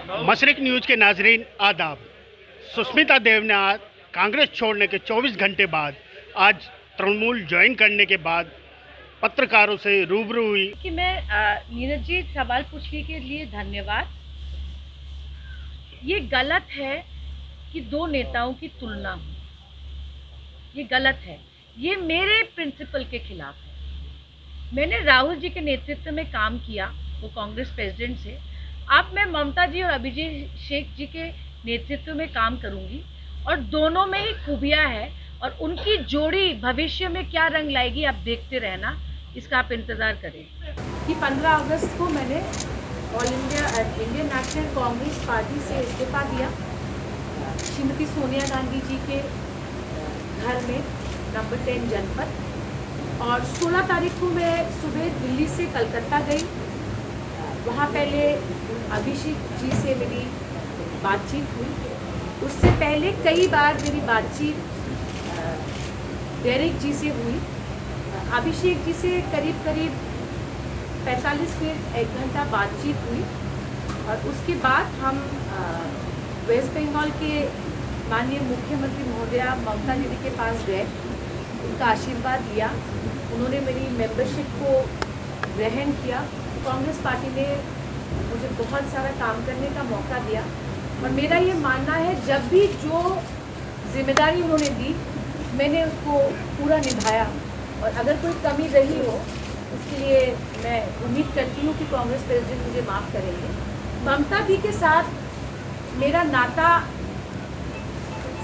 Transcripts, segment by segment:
मशरिक news के नाजरीन आदाब। सुष्मिता देव ने आज कांग्रेस छोड़ने के 24 घंटे बाद आज तृणमूल ज्वाइन करने के बाद पत्रकारों से रूबरू हुई। कि मैं नीरज जी सवाल पूछने के लिए धन्यवाद। ये गलत है कि दो नेताओं की तुलना हो, ये गलत है, ये मेरे प्रिंसिपल के खिलाफ है। मैंने राहुल जी के नेतृत्व में काम किया, वो कांग्रेस प्रेसिडेंट से। अब मैं ममता जी और अभिषेक जी के नेतृत्व में काम करूंगी और दोनों में ही खूबियां हैं और उनकी जोड़ी भविष्य में क्या रंग लाएगी आप देखते रहना, इसका आप इंतज़ार करें। कि 15 अगस्त को मैंने all Indian national Congress party से इस्तीफा दिया श्रीमती सोनिया गांधी जी के घर में नंबर 10 जनपद, और 16 तारीख को मैं सुबह दिल्ली से कलकत्ता गई। वहाँ पहले अभिषेक जी से मेरी बातचीत हुई। उससे पहले कई बार मेरी बातचीत डेरेक जी से हुई। अभिषेक जी से करीब 45 मिनट 1 घंटा बातचीत हुई और उसके बाद हम वेस्ट बंगाल के माननीय मुख्यमंत्री महोदया ममता दीदी के पास गए, उनका आशीर्वाद लिया। उन्होंने मेरी मेंबरशिप को ग्रहण किया। कांग्रेस पार्टी ने मुझे बहुत सारा काम करने का मौका दिया और मेरा ये मानना है जब भी जो जिम्मेदारी उन्होंने दी मैंने उसको पूरा निभाया, और अगर कोई कमी रही हो उसके लिए मैं उम्मीद करती हूँ कि कांग्रेस प्रेसिडेंट मुझे माफ़ करेंगे। ममता दी के साथ मेरा नाता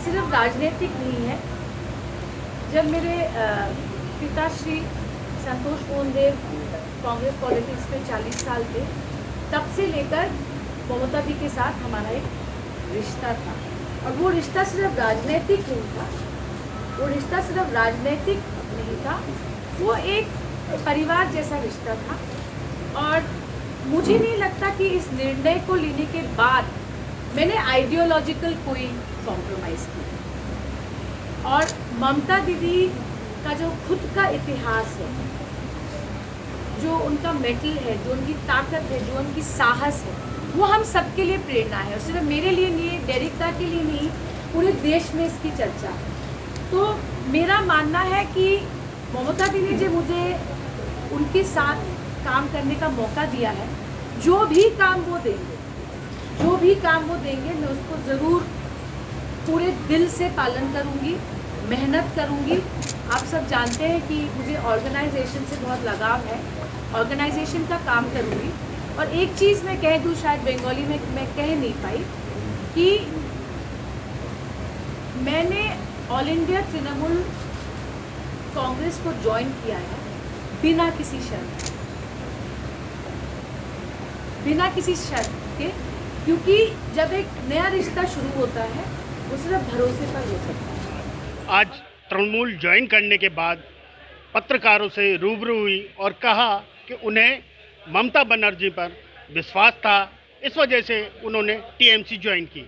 सिर्फ राजनीतिक नहीं है। जब मेरे पिताश्री संतोष देव कांग्रेस पॉलिटिक्स में 40 साल थे, तब से लेकर ममता दी के साथ हमारा एक रिश्ता था, और वो रिश्ता सिर्फ राजनीतिक नहीं था, वो एक परिवार जैसा रिश्ता था। और मुझे नहीं लगता कि इस निर्णय को लेने के बाद मैंने आइडियोलॉजिकल कोई कॉम्प्रोमाइज़ किया। और ममता दीदी का जो खुद का इतिहास है, जो उनका मेटल है, जो उनकी ताकत है, जो उनकी साहस है, वो हम सबके लिए प्रेरणा है। और सिर्फ मेरे लिए नहीं, डेरिका के लिए नहीं, पूरे देश में इसकी चर्चा है। तो मेरा मानना है कि ममता दी ने जो मुझे उनके साथ काम करने का मौका दिया है, जो भी काम वो देंगे मैं उसको ज़रूर पूरे दिल से पालन करूँगी, मेहनत करूँगी। आप सब जानते हैं कि मुझे ऑर्गेनाइजेशन से बहुत लगाव है, ऑर्गेनाइजेशन का काम करूँगी। और एक चीज़ मैं कह दूँ, शायद बंगाली में मैं कह नहीं पाई, कि मैंने ऑल इंडिया तृणमूल कांग्रेस को ज्वाइन किया है बिना किसी शर्त के, क्योंकि जब एक नया रिश्ता शुरू होता है वो सिर्फ भरोसे पर हो सकता है। आज तृणमूल ज्वाइन करने के बाद पत्रकारों से रूबरू हुई और कहा कि उन्हें ममता बनर्जी पर विश्वास था, इस वजह से उन्होंने टीएमसी ज्वाइन की।